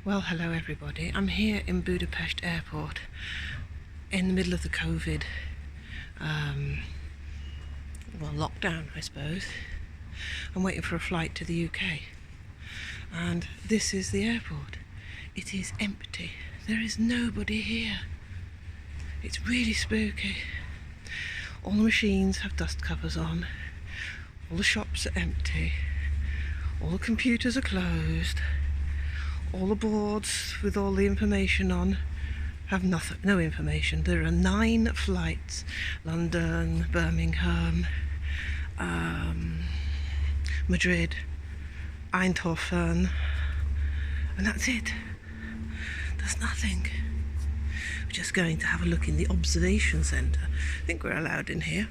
Well, hello everybody. I'm here in Budapest airport in the middle of the COVID lockdown, I suppose. I'm waiting for a flight to the UK, and this is the airport. It is empty. There is nobody here. It's really spooky. All the machines have dust covers on. All the shops are empty. All the computers are closed. All the boards with all the information on have no information. There are 9 flights: London, Birmingham, Madrid, Eindhoven, and that's it. There's nothing. We're just going to have a look in the observation centre. I think we're allowed in here.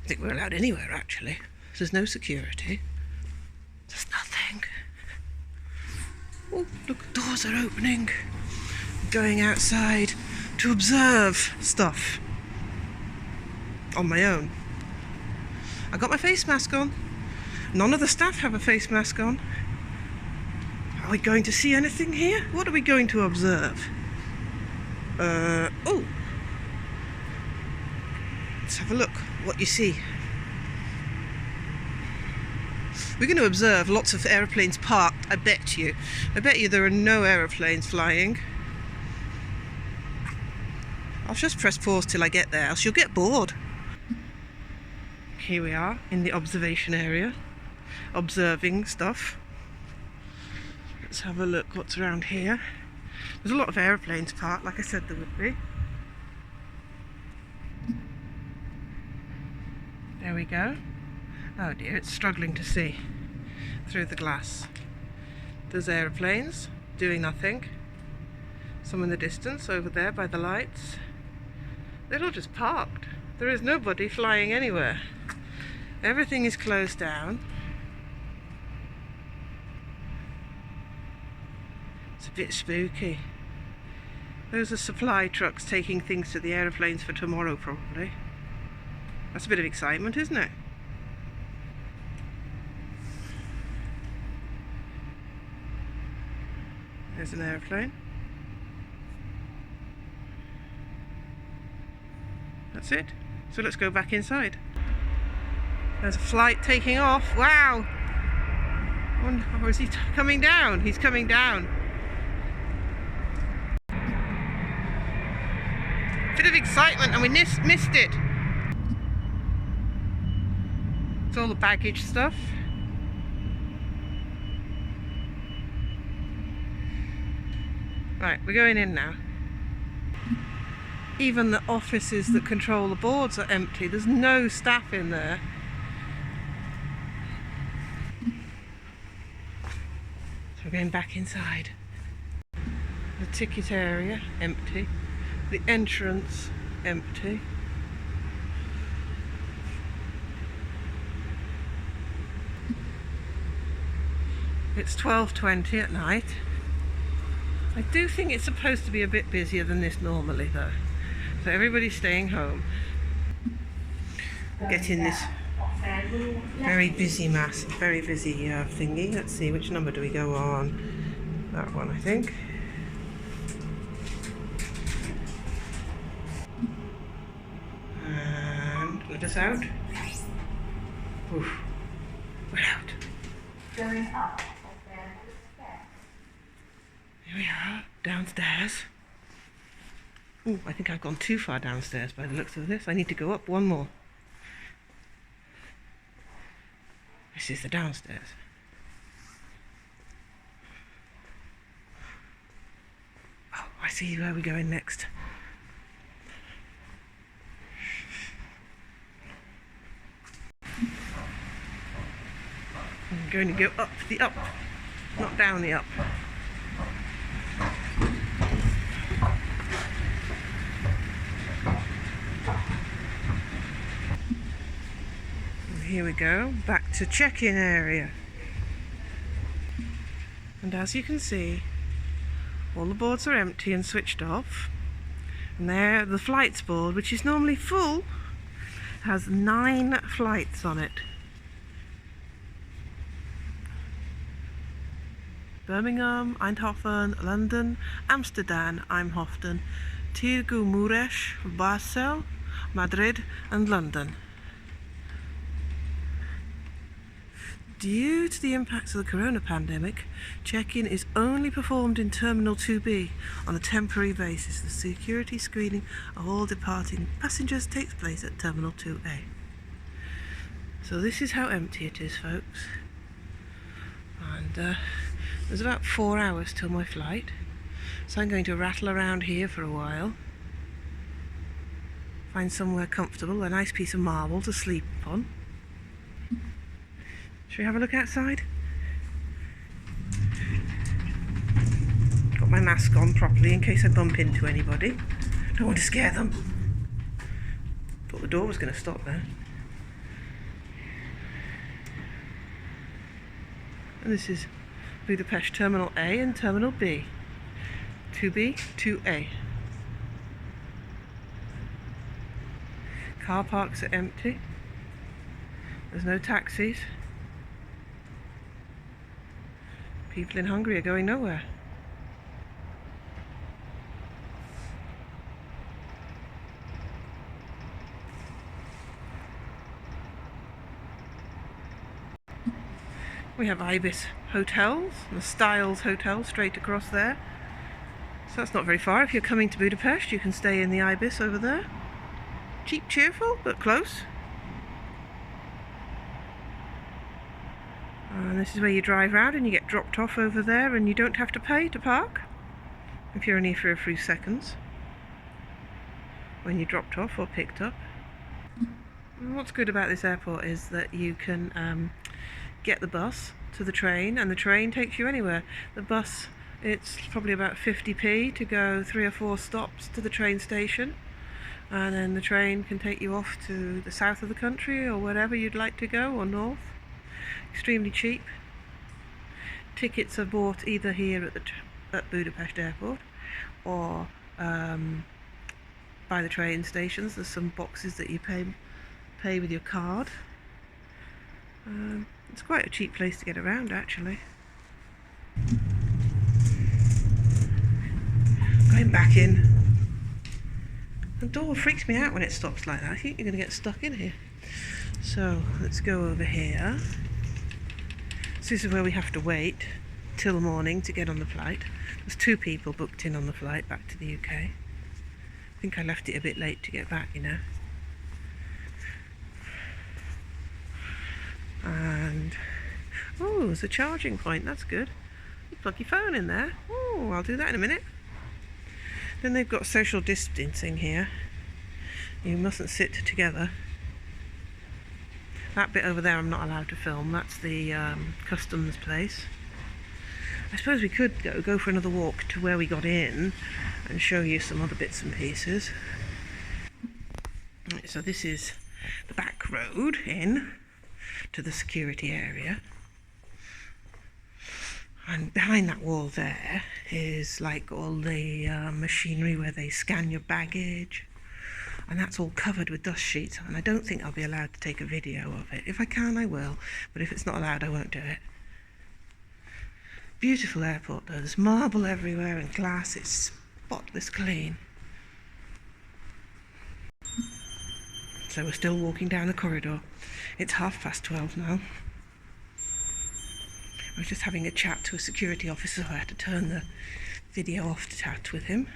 I think we're allowed anywhere, actually. There's no security. There's nothing. Oh, look, doors are opening. I'm going outside to observe stuff on my own. I got my face mask on. None of the staff have a face mask on. Are we going to see anything here? What are we going to observe? Oh! Let's have a look what you see. We're going to observe lots of aeroplanes parked, I bet you. I bet you there are no aeroplanes flying. I'll just press pause till I get there, else you'll get bored. Here we are in the observation area, observing stuff. Let's have a look what's around here. There's a lot of aeroplanes parked, like I said there would be. There we go. Oh dear, it's struggling to see through the glass. There's aeroplanes doing nothing. Some in the distance over there by the lights. They're all just parked. There is nobody flying anywhere. Everything is closed down. It's a bit spooky. Those are supply trucks taking things to the aeroplanes for tomorrow, probably. That's a bit of excitement, isn't it? There's an aeroplane. That's it. So let's go back inside. There's a flight taking off. Wow! Or is he coming down? He's coming down. Bit of excitement, and we missed it. It's all the baggage stuff. Right, we're going in now. Even the offices that control the boards are empty. There's no staff in there. So we're going back inside. The ticket area, empty. The entrance, empty. It's 12:20 at night. I do think it's supposed to be a bit busier than this normally, though. So everybody's staying home. Get in this very busy thingy. Let's see, which number do we go on? That one, I think. And let us out. Oof. We're out. Going up. Here we are, downstairs. Oh, I think I've gone too far downstairs by the looks of this. I need to go up one more. This is the downstairs. Oh, I see where we're going next. I'm going to go up the up, not down the up. Here we go, back to check-in area. And as you can see, all the boards are empty and switched off. And there, the flights board, which is normally full, has 9 flights on it. Birmingham, Eindhoven, London, Amsterdam, Eindhoven, Târgu Mureș, Basel, Madrid and London. Due to the impacts of the corona pandemic, check-in is only performed in Terminal 2B on a temporary basis. The security screening of all departing passengers takes place at Terminal 2A. So this is how empty it is, folks. And there's about 4 hours till my flight, so I'm going to rattle around here for a while, find somewhere comfortable, a nice piece of marble to sleep upon. Should we have a look outside? Got my mask on properly in case I bump into anybody. Don't want to scare them. Thought the door was going to stop there. And this is Budapest Terminal A and Terminal B. 2B, 2A. Car parks are empty. There's no taxis. People in Hungary are going nowhere. We have Ibis hotels, the Styles Hotel straight across there. So that's not very far. If you're coming to Budapest, you can stay in the Ibis over there. Cheap, cheerful, but close. And this is where you drive round and you get dropped off over there, and you don't have to pay to park if you're only for a few seconds when you're dropped off or picked up. And what's good about this airport is that you can get the bus to the train, and the train takes you anywhere. The bus, it's probably about 50p to go 3 or 4 stops to the train station, and then the train can take you off to the south of the country or wherever you'd like to go, or north. Extremely cheap. Tickets are bought either here at Budapest airport or by the train stations. There's some boxes that you pay with your card. It's quite a cheap place to get around, actually. Going back in. The door freaks me out when it stops like that. I think you're going to get stuck in here. So let's go over here. So this is where we have to wait till morning to get on the flight. There's 2 people booked in on the flight back to the UK. I think I left it a bit late to get back, you know. And oh, there's a charging point, that's good. You plug your phone in there. Oh, I'll do that in a minute. Then they've got social distancing here. You mustn't sit together. That bit over there I'm not allowed to film. That's the customs place. I suppose we could go for another walk to where we got in and show you some other bits and pieces. So this is the back road in to the security area, and behind that wall there is like all the machinery where they scan your baggage, and that's all covered with dust sheets, and I don't think I'll be allowed to take a video of it. If I can, I will, but if it's not allowed, I won't do it. Beautiful airport though. There's marble everywhere and glass. It's spotless clean. So we're still walking down the corridor. It's 12:30 now. I was just having a chat to a security officer, so I had to turn the video off to chat with him.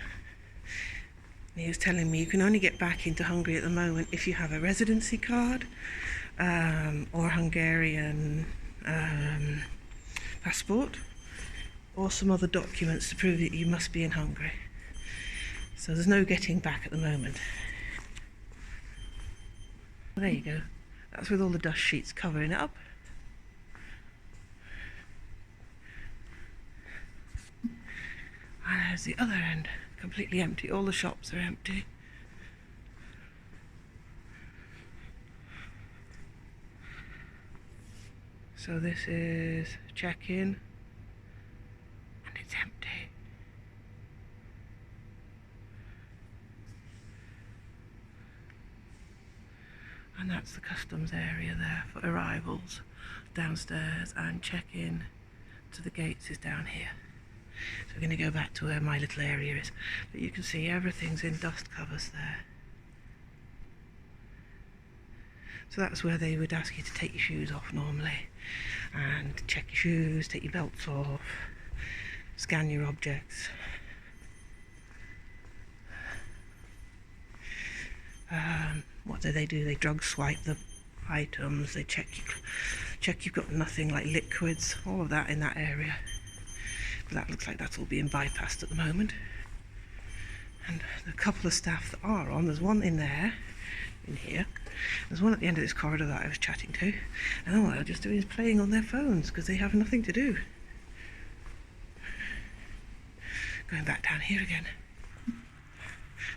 And he was telling me you can only get back into Hungary at the moment if you have a residency card or a Hungarian passport, or some other documents to prove that you must be in Hungary. So there's no getting back at the moment. Well, there you go. That's with all the dust sheets covering it up. And there's the other end, completely empty. All the shops are empty. So this is check-in, and it's empty. And that's the customs area there for arrivals downstairs, and check-in to the gates is down here. So we're going to go back to where my little area is. But you can see everything's in dust covers there. So that's where they would ask you to take your shoes off normally, and check your shoes, take your belts off, scan your objects. What do? They drug swipe the items, they check you've got nothing like liquids, all of that in that area. But that looks like that's all being bypassed at the moment. And the couple of staff that are on, there's one in there, in here. There's one at the end of this corridor that I was chatting to, and all they're just doing is playing on their phones because they have nothing to do. Going back down here again.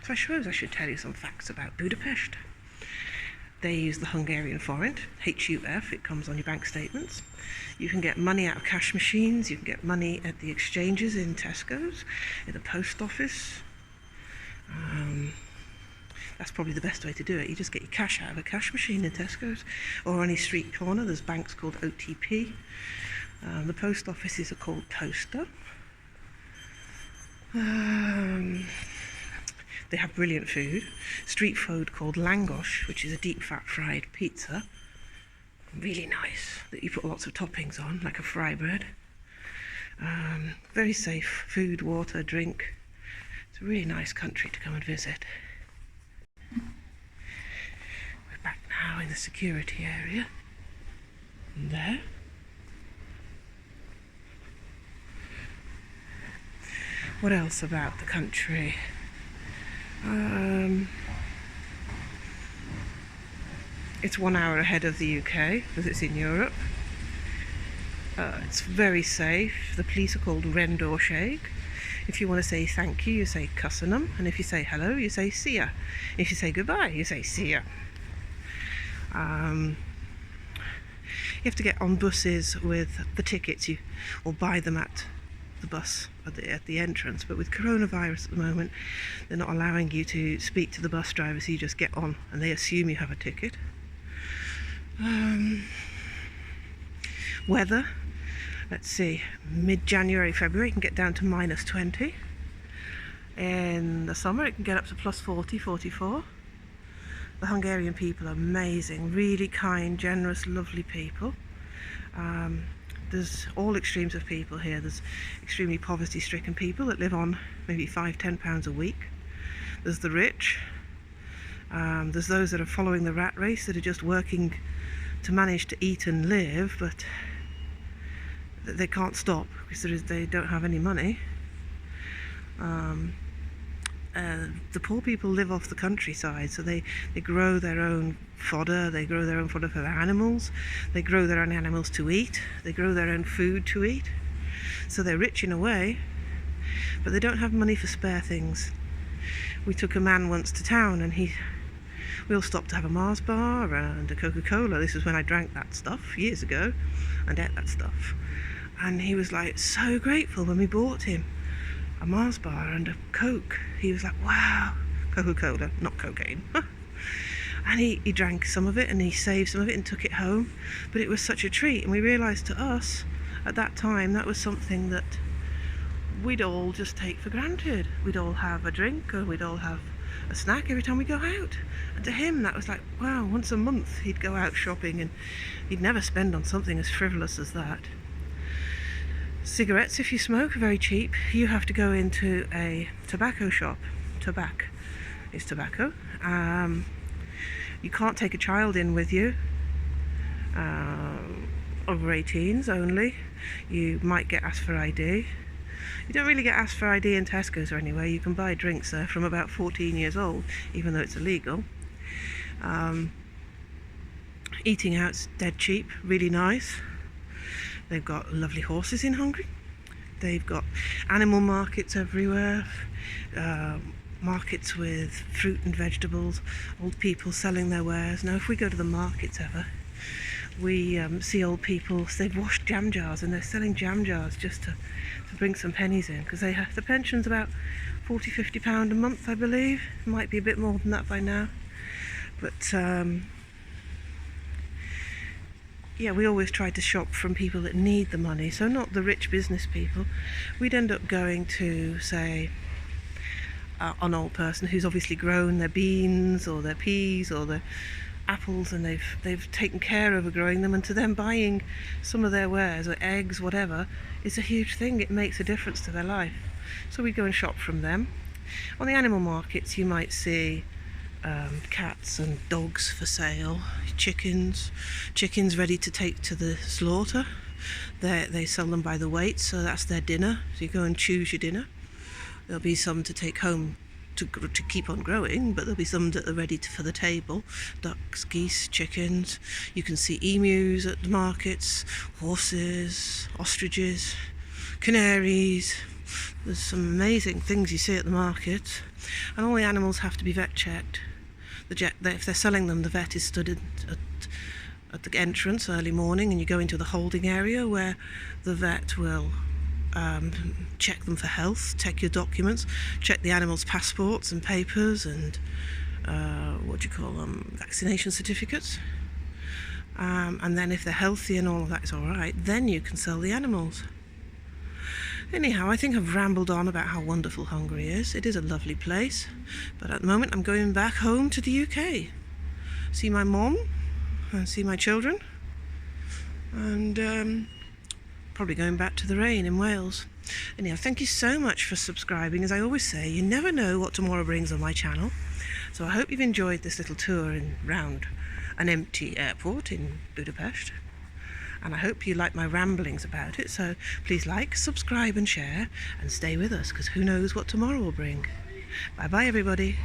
So I suppose I should tell you some facts about Budapest. They use the Hungarian forint, HUF, it comes on your bank statements. You can get money out of cash machines, you can get money at the exchanges in Tesco's, in the post office. That's probably the best way to do it. You just get your cash out of a cash machine in Tesco's, or any street corner. There's banks called OTP. The post offices are called Posta. They have brilliant food. Street food called langos, which is a deep fat fried pizza. Really nice, that you put lots of toppings on, like a fry bread. Very safe food, water, drink. It's a really nice country to come and visit. We're back now in the security area. And there. What else about the country? It's 1 hour ahead of the UK because it's in Europe. It's very safe. The police are called Rendőrség. If you want to say thank you, you say köszönöm, and if you say hello, you say szia. If you say goodbye, you say szia. You have to get on buses with the tickets, or buy them at the bus at the entrance, but with coronavirus at the moment they're not allowing you to speak to the bus driver, so you just get on and they assume you have a ticket. Weather, let's see, mid-January, February it can get down to -20. In the summer it can get up to +40, 44. The Hungarian people are amazing, really kind, generous, lovely people. There's all extremes of people here. There's extremely poverty-stricken people that live on maybe £5-10 a week. There's the rich. There's those that are following the rat race, that are just working to manage to eat and live, but they can't stop because they don't have any money. The poor people live off the countryside, so they grow their own fodder, they grow their own fodder for their animals, they grow their own animals to eat, they grow their own food to eat. So they're rich in a way, but they don't have money for spare things. We took a man once to town and we all stopped to have a Mars bar and a Coca-Cola. This is when I drank that stuff years ago and ate that stuff. And he was like so grateful when we bought him a Mars bar and a Coke. He was like, wow, Coca-Cola, not cocaine. And he drank some of it and he saved some of it and took it home. But it was such a treat, and we realised to us at that time that was something that we'd all just take for granted. We'd all have a drink or we'd all have a snack every time we go out. And to him that was like, wow, once a month he'd go out shopping and he'd never spend on something as frivolous as that. Cigarettes, if you smoke, are very cheap. You have to go into a tobacco shop. Tobacco is tobacco. You can't take a child in with you. Over 18s only. You might get asked for ID. You don't really get asked for ID in Tesco's or anywhere. You can buy drinks there from about 14 years old, even though it's illegal. Eating out's dead cheap, really nice. They've got lovely horses in Hungary. They've got animal markets everywhere, markets with fruit and vegetables, old people selling their wares. Now, if we go to the markets ever, we see old people, they've washed jam jars and they're selling jam jars just to bring some pennies in, because they have, the pension's about £40-50 a month, I believe. It might be a bit more than that by now. But yeah, we always try to shop from people that need the money, so not the rich business people. We'd end up going to, say, an old person who's obviously grown their beans or their peas or their apples, and they've taken care of growing them, and to them buying some of their wares or eggs, whatever, is a huge thing. It makes a difference to their life. So we go and shop from them. On the animal markets you might see cats and dogs for sale, chickens ready to take to the slaughter. They sell them by the weight, so that's their dinner. So you go and choose your dinner. There'll be some to take home to keep on growing, but there'll be some that are ready for the table. Ducks, geese, chickens. You can see emus at the markets, horses, ostriches, canaries. There's some amazing things you see at the market, and all the animals have to be vet checked. If they're selling them, the vet is stood at the entrance early morning, and you go into the holding area where the vet will check them for health, check your documents, check the animals' passports and papers and vaccination certificates. And then if they're healthy and all of that is all right, then you can sell the animals. Anyhow, I think I've rambled on about how wonderful Hungary is. It is a lovely place, but at the moment I'm going back home to the UK. See my mom and see my children, and probably going back to the rain in Wales. Anyhow, thank you so much for subscribing. As I always say, you never know what tomorrow brings on my channel. So I hope you've enjoyed this little tour round an empty airport in Budapest. And I hope you like my ramblings about it. So please like, subscribe and share, and stay with us, because who knows what tomorrow will bring. Bye bye everybody.